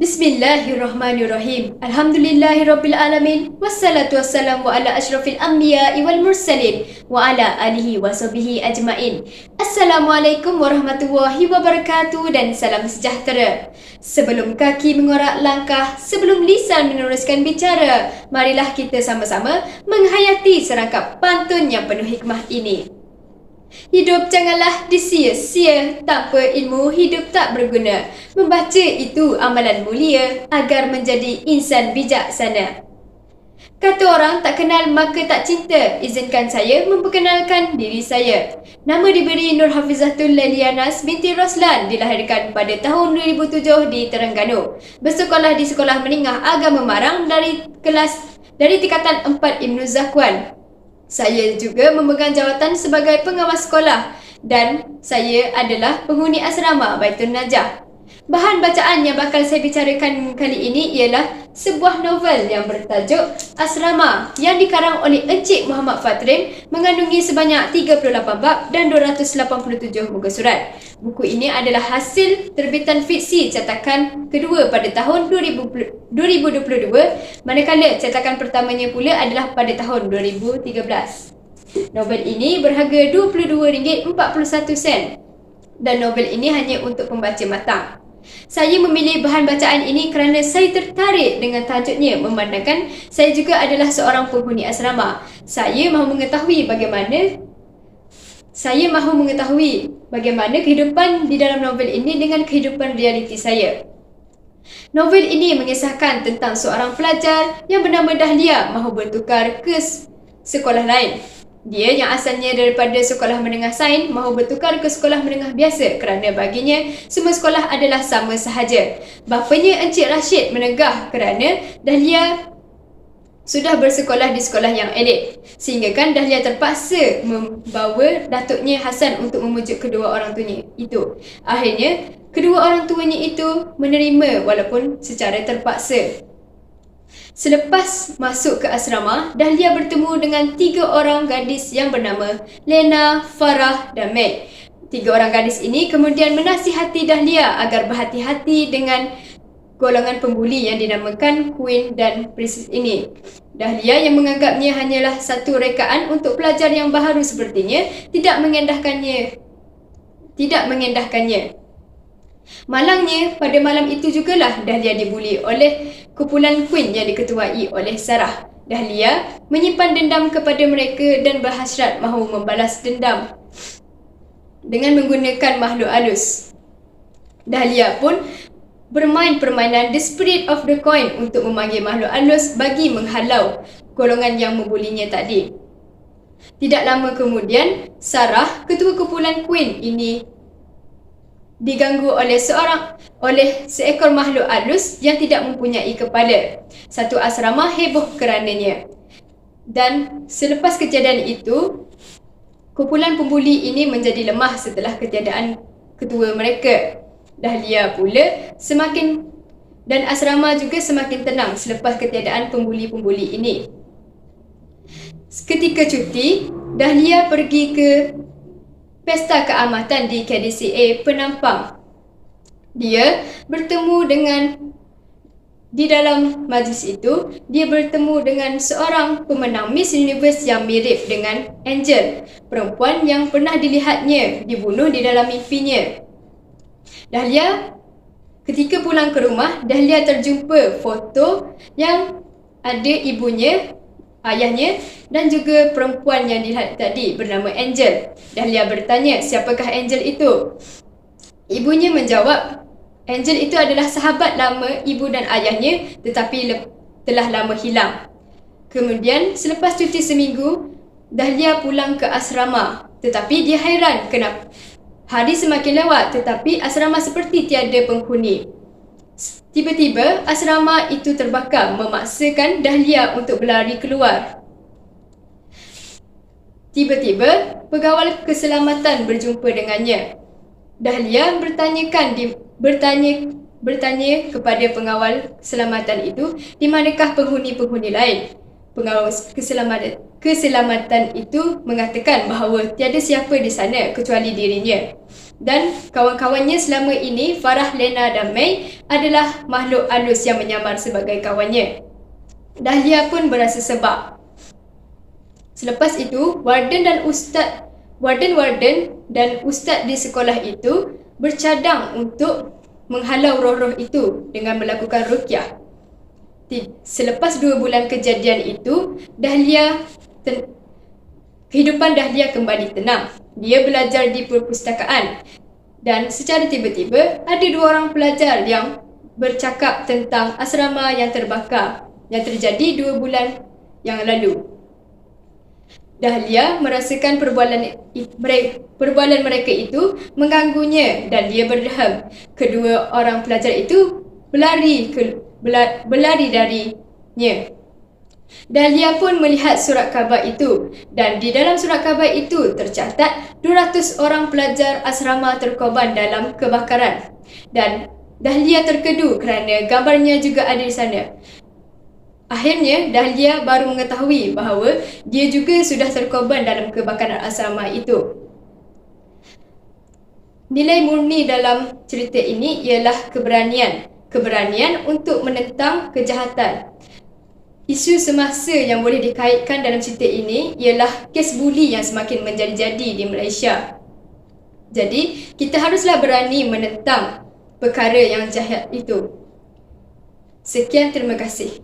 Bismillahirrahmanirrahim. Alhamdulillahirrabbilalamin. Wassalatu wassalamu ala ashrafil anbiya'i wal mursalin wa ala alihi wa sahbihi ajma'in. Assalamualaikum warahmatullahi wabarakatuh dan salam sejahtera. Sebelum kaki mengorak langkah, sebelum lisan meneruskan bicara, marilah kita sama-sama menghayati serangkap pantun yang penuh hikmah ini. Hidup janganlah disia-sia, tanpa ilmu hidup tak berguna. Membaca itu amalan mulia agar menjadi insan bijaksana. Kata orang tak kenal maka tak cinta. Izinkan saya memperkenalkan diri saya. Nama diberi Nur Hafizatul Lelianas binti Roslan, dilahirkan pada tahun 2007 di Terengganu. Bersekolah di Sekolah Menengah Agama Marang dari tingkatan 4 Ibnu Zakwan. Saya juga memegang jawatan sebagai pengawas sekolah dan saya adalah penghuni asrama Baitul Najah. Bahan bacaan yang bakal saya bicarakan kali ini ialah sebuah novel yang bertajuk Asrama yang dikarang oleh Encik Muhammad Fatrim, mengandungi sebanyak 38 bab dan 287 muka surat. Buku ini adalah hasil terbitan fiksi cetakan kedua pada tahun 2022, manakala cetakan pertamanya pula adalah pada tahun 2013. Novel ini berharga RM22.41 dan novel ini hanya untuk pembaca matang. Saya memilih bahan bacaan ini kerana saya tertarik dengan tajuknya, memandangkan saya juga adalah seorang penghuni asrama. Saya mahu mengetahui bagaimana kehidupan di dalam novel ini dengan kehidupan realiti saya. Novel ini mengisahkan tentang seorang pelajar yang bernama Dahlia mahu bertukar ke sekolah lain. Dia yang asalnya daripada sekolah menengah sains mahu bertukar ke sekolah menengah biasa kerana baginya semua sekolah adalah sama sahaja. Bapanya Encik Rashid menegah kerana Dahlia sudah bersekolah di sekolah yang elit, sehinggakan Dahlia terpaksa membawa datuknya Hasan untuk memujuk kedua orang tuanya itu. Akhirnya, kedua orang tuanya itu menerima walaupun secara terpaksa. Selepas masuk ke asrama, Dahlia bertemu dengan 3 orang gadis yang bernama Lena, Farah dan Meg. 3 orang gadis ini kemudian menasihati Dahlia agar berhati-hati dengan golongan pembuli yang dinamakan Queen dan Princess ini. Dahlia yang menganggapnya hanyalah satu rekaan untuk pelajar yang baharu sepertinya tidak mengendahkannya. Malangnya, pada malam itu jugalah Dahlia dibuli oleh kumpulan Queen yang diketuai oleh Sarah. Dahlia menyimpan dendam kepada mereka dan berhasrat mahu membalas dendam dengan menggunakan makhluk halus. Dahlia pun bermain permainan The Spirit of the Coin untuk memanggil makhluk halus bagi menghalau golongan yang membulinya tadi. Tidak lama kemudian, Sarah, ketua kumpulan Queen ini, diganggu oleh seekor makhluk halus yang tidak mempunyai kepala. Satu asrama heboh kerananya. Dan selepas kejadian itu, kumpulan pembuli ini menjadi lemah setelah ketiadaan ketua mereka. Dahlia pula dan asrama juga semakin tenang selepas ketiadaan pembuli-pembuli ini. Ketika cuti, Dahlia pergi ke pesta keamatan di KDCA Penampang. Dia bertemu di dalam majlis itu, dia bertemu dengan seorang pemenang Miss Universe yang mirip dengan Angel, perempuan yang pernah dilihatnya dibunuh di dalam mimpinya. Ketika pulang ke rumah, Dahlia terjumpa foto yang ada ibunya, ayahnya dan juga perempuan yang dilihat tadi bernama Angel. Dahlia bertanya, siapakah Angel itu? Ibunya menjawab, Angel itu adalah sahabat lama ibu dan ayahnya tetapi telah lama hilang. Kemudian selepas cuti seminggu, Dahlia pulang ke asrama, tetapi dia hairan kenapa hari semakin lewat tetapi asrama seperti tiada penghuni. Tiba-tiba asrama itu terbakar, memaksakan Dahlia untuk berlari keluar. Tiba-tiba pegawai keselamatan berjumpa dengannya. Dahlia bertanya kepada pengawal keselamatan itu, di manakah penghuni-penghuni lain. Pengawal keselamatan itu mengatakan bahawa tiada siapa di sana kecuali dirinya. Dan kawan-kawannya selama ini, Farah, Lena dan Mei adalah makhluk halus yang menyamar sebagai kawannya. Dahlia pun berasa sebab. Selepas itu, warden dan ustaz di sekolah itu bercadang untuk menghalau roh-roh itu dengan melakukan ruqyah. Selepas 2 bulan kejadian itu, kehidupan Dahlia kembali tenang. Dia belajar di perpustakaan dan secara tiba-tiba ada 2 orang pelajar yang bercakap tentang asrama yang terbakar yang terjadi 2 bulan yang lalu. Dahlia merasakan perbualan mereka itu mengganggunya dan dia berdeham. Kedua orang pelajar itu berlari darinya. Dahlia pun melihat surat khabar itu dan di dalam surat khabar itu tercatat 200 orang pelajar asrama terkorban dalam kebakaran. Dan Dahlia terkedu kerana gambarnya juga ada di sana. Akhirnya, Dahlia baru mengetahui bahawa dia juga sudah terkorban dalam kebakaran asrama itu. Nilai murni dalam cerita ini ialah keberanian. Keberanian untuk menentang kejahatan. Isu semasa yang boleh dikaitkan dalam cerita ini ialah kes buli yang semakin menjadi-jadi di Malaysia. Jadi, kita haruslah berani menentang perkara yang jahat itu. Sekian, terima kasih.